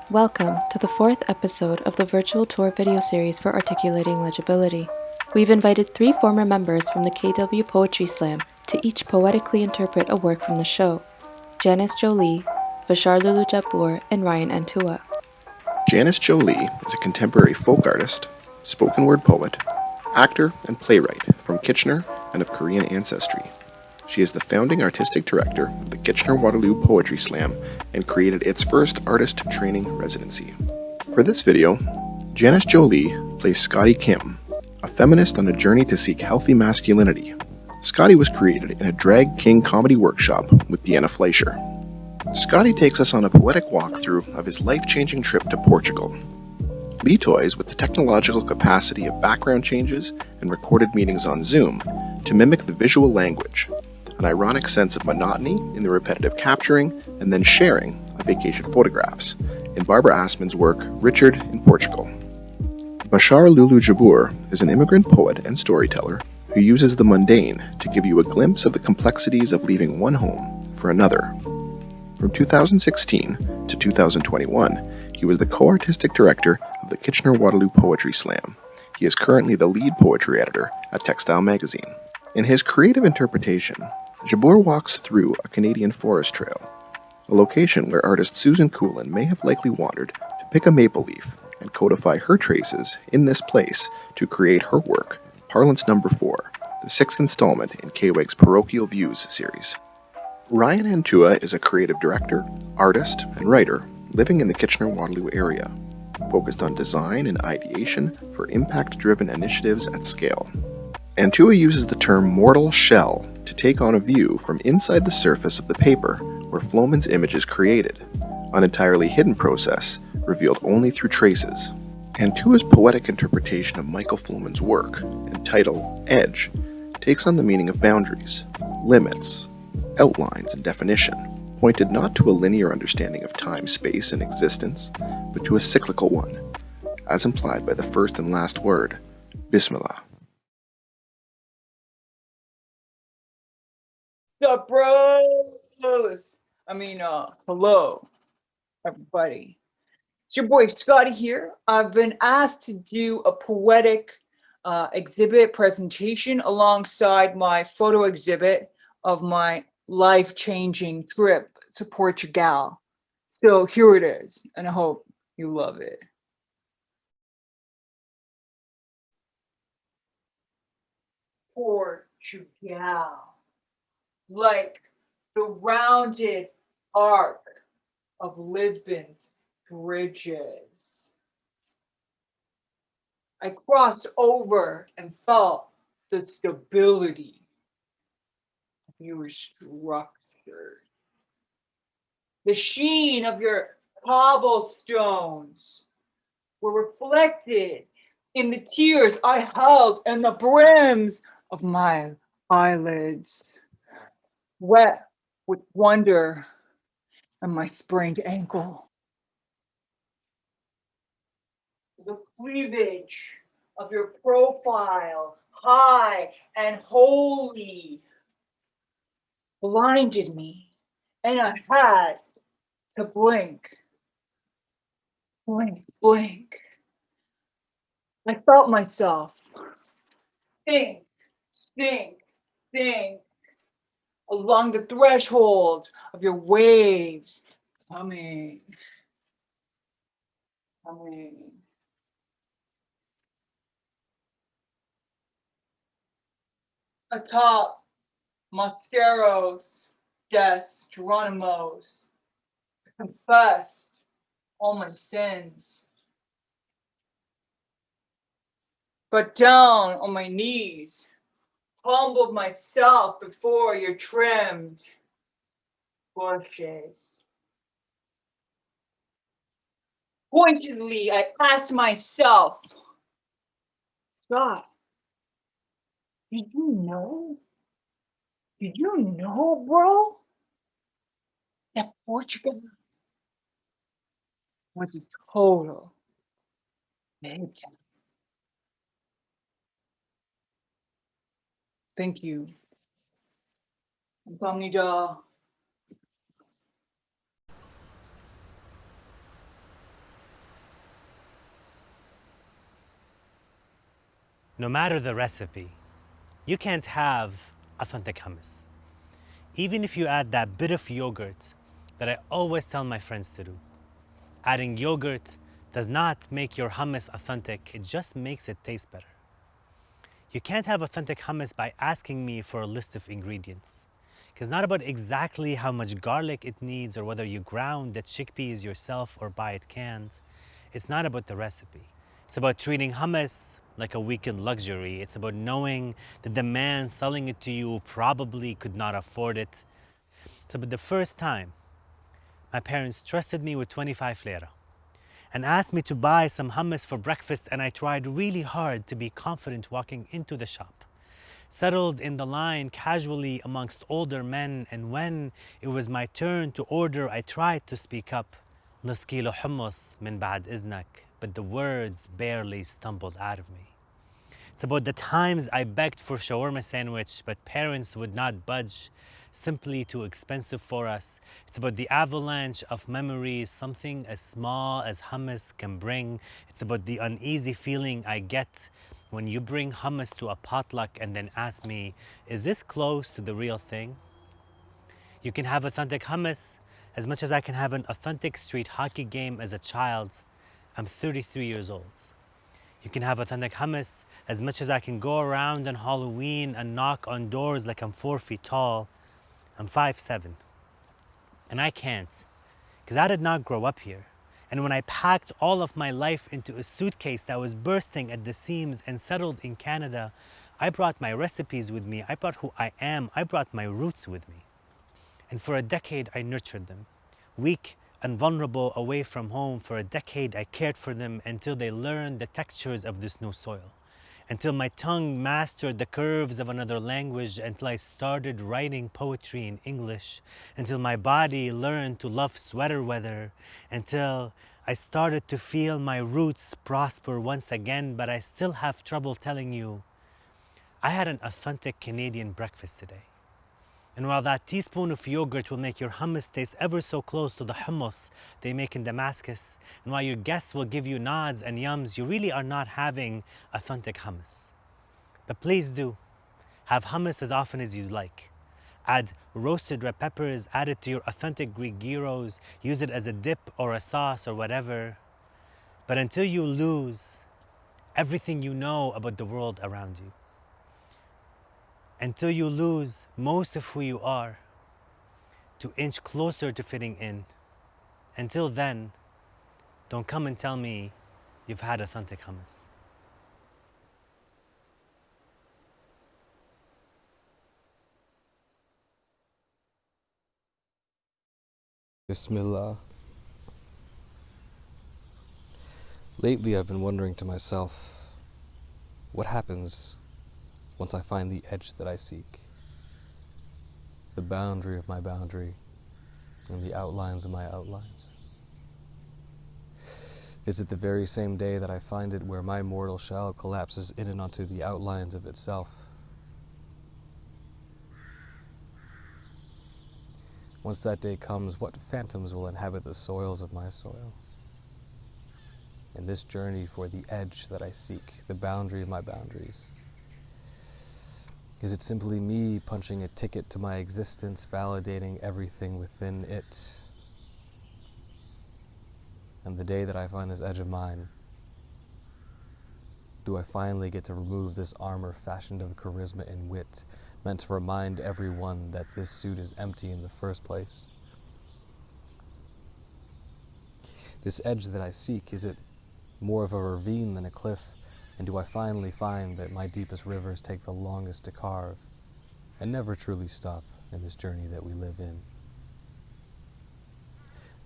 Welcome to the fourth episode of the virtual tour video series for Articulating Legibility. We've invited 3 former members from the KW Poetry Slam to each poetically interpret a work from the show: Janice Jolie, Bashar Lulu Jabbour, and Ryan Antooa. Janice Jolie is a contemporary folk artist, spoken word poet, actor, and playwright from Kitchener and of Korean ancestry. She is the founding artistic director of the Kitchener-Waterloo Poetry Slam and created its first artist training residency. For this video, Janice Jolie plays Scotty Kim, a feminist on a journey to seek healthy masculinity. Scotty was created in a drag king comedy workshop with Deanna Fleischer. Scotty takes us on a poetic walkthrough of his life-changing trip to Portugal. Lee toys with the technological capacity of background changes and recorded meetings on Zoom to mimic the visual language, an ironic sense of monotony in the repetitive capturing and then sharing of vacation photographs in Barbara Astman's work Richard in Portugal. Bashar Lulu Jabbour is an immigrant poet and storyteller who uses the mundane to give you a glimpse of the complexities of leaving one home for another. From 2016 to 2021, he was the co-artistic director of the Kitchener-Waterloo Poetry Slam. He is currently the lead poetry editor at Textile magazine. In his creative interpretation, Jabbour walks through a Canadian forest trail, a location where artist Susan Coolen may have likely wandered to pick a maple leaf and codify her traces in this place to create her work, Parlance No. 4, the 6th installment in KWAG's Parochial Views series. Ryan Antooa is a creative director, artist, and writer living in the Kitchener-Waterloo area, focused on design and ideation for impact-driven initiatives at scale. Antooa uses the term mortal shell to take on a view from inside the surface of the paper where Flomen's image is created, an entirely hidden process revealed only through traces. Antooa's poetic interpretation of Michael Flomen's work, entitled Edge, takes on the meaning of boundaries, limits, outlines, and definition, pointed not to a linear understanding of time, space, and existence, but to a cyclical one, as implied by the first and last word, Bismillah. What's up, bros? Hello, everybody. It's your boy Scotty here. I've been asked to do a poetic exhibit presentation alongside my photo exhibit of my life-changing trip to Portugal. So here it is, and I hope you love it. Portugal. Like the rounded arc of Lisbon's bridges. I crossed over and felt the stability of your structures. The sheen of your cobblestones were reflected in the tears I held and the brims of my eyelids, wet with wonder and my sprained ankle. The cleavage of your profile, high and holy, blinded me, and I had to blink. Blink. I felt myself think along the threshold of your waves coming. Atop Mascaros, yes, Geronimo's, I confessed all my sins. Got down on my knees, humbled myself before your trimmed bushes. Pointedly, I asked myself, God, did you know? Did you know, bro, that Portugal was a total mayhem? Thank you. 감사합니다. No matter the recipe, you can't have authentic hummus. Even if you add that bit of yogurt that I always tell my friends to do. Adding yogurt does not make your hummus authentic, it just makes it taste better. You can't have authentic hummus by asking me for a list of ingredients. Because it's not about exactly how much garlic it needs or whether you ground the chickpeas yourself or buy it canned. It's not about the recipe. It's about treating hummus like a weekend luxury. It's about knowing that the man selling it to you probably could not afford it. It's about the first time my parents trusted me with 25 lira and asked me to buy some hummus for breakfast, and I tried really hard to be confident walking into the shop. Settled in the line casually amongst older men, and when it was my turn to order, I tried to speak up. نص كيلو حمص من بعد إذنك, but the words barely stumbled out of me. It's about the times I begged for shawarma sandwich, but parents would not budge, simply too expensive for us. It's about the avalanche of memories something as small as hummus can bring. It's about the uneasy feeling I get when you bring hummus to a potluck and then ask me, is this close to the real thing? You can have authentic hummus as much as I can have an authentic street hockey game as a child. I'm 33 years old. You can have authentic hummus as much as I can go around on Halloween and knock on doors like I'm 4 feet tall. I'm 5'7". And I can't, because I did not grow up here. And when I packed all of my life into a suitcase that was bursting at the seams and settled in Canada, I brought my recipes with me. I brought who I am. I brought my roots with me. And for a decade, I nurtured them. Weak and vulnerable away from home, for a decade, I cared for them until they learned the textures of this new soil. Until my tongue mastered the curves of another language, until I started writing poetry in English, until my body learned to love sweater weather, until I started to feel my roots prosper once again. But I still have trouble telling you, I had an authentic Canadian breakfast today. And while that teaspoon of yogurt will make your hummus taste ever so close to the hummus they make in Damascus, and while your guests will give you nods and yums, you really are not having authentic hummus. But please do, have hummus as often as you like. Add roasted red peppers, add it to your authentic Greek gyros, use it as a dip or a sauce or whatever. But until you lose everything you know about the world around you, until you lose most of who you are, to inch closer to fitting in. Until then, don't come and tell me you've had authentic hummus. Bismillah. Lately, I've been wondering to myself, what happens once I find the edge that I seek? The boundary of my boundary and the outlines of my outlines. Is it the very same day that I find it where my mortal shell collapses in and onto the outlines of itself? Once that day comes, what phantoms will inhabit the soils of my soil? In this journey for the edge that I seek, the boundary of my boundaries, is it simply me punching a ticket to my existence, validating everything within it? And the day that I find this edge of mine, do I finally get to remove this armor fashioned of charisma and wit, meant to remind everyone that this suit is empty in the first place? This edge that I seek, is it more of a ravine than a cliff? And do I finally find that my deepest rivers take the longest to carve and never truly stop in this journey that we live in?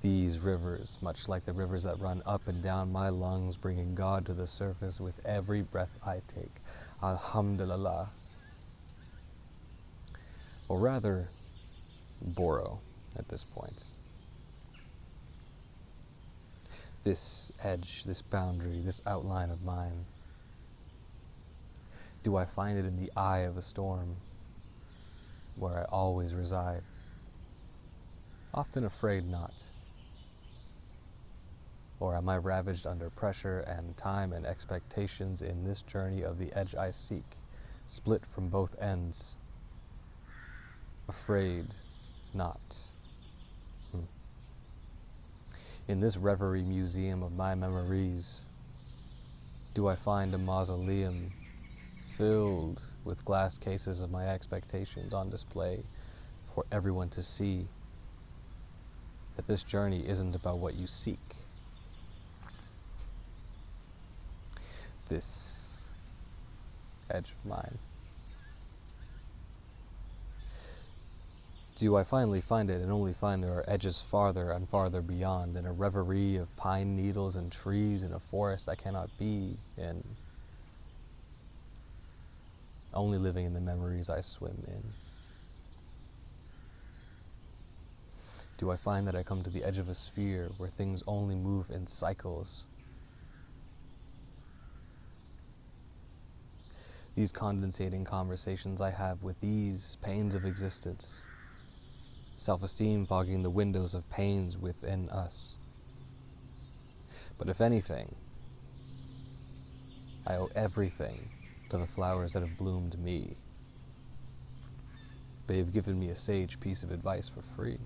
These rivers, much like the rivers that run up and down my lungs, bringing God to the surface with every breath I take. Alhamdulillah. Or rather, borrow at this point. This edge, this boundary, this outline of mine, do I find it in the eye of a storm, where I always reside? Often afraid not. Or am I ravaged under pressure and time and expectations in this journey of the edge I seek, split from both ends, afraid not? In this reverie museum of my memories, do I find a mausoleum filled with glass cases of my expectations on display for everyone to see that this journey isn't about what you seek? This edge of mine. Do I finally find it and only find there are edges farther and farther beyond, in a reverie of pine needles and trees in a forest I cannot be in, only living in the memories I swim in? Do I find that I come to the edge of a sphere where things only move in cycles? These condensating conversations I have with these pains of existence, self-esteem fogging the windows of pains within us. But if anything, I owe everything to the flowers that have bloomed me. They have given me a sage piece of advice for free,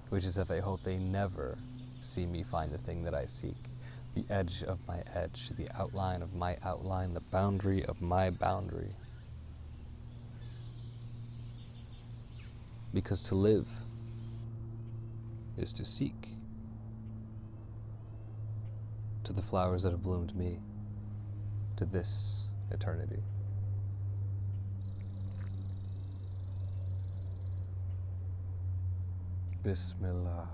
which is that I hope they never see me find the thing that I seek, the edge of my edge, the outline of my outline, the boundary of my boundary. Because to live is to seek. To the flowers that have bloomed me, to this eternity. Bismillah.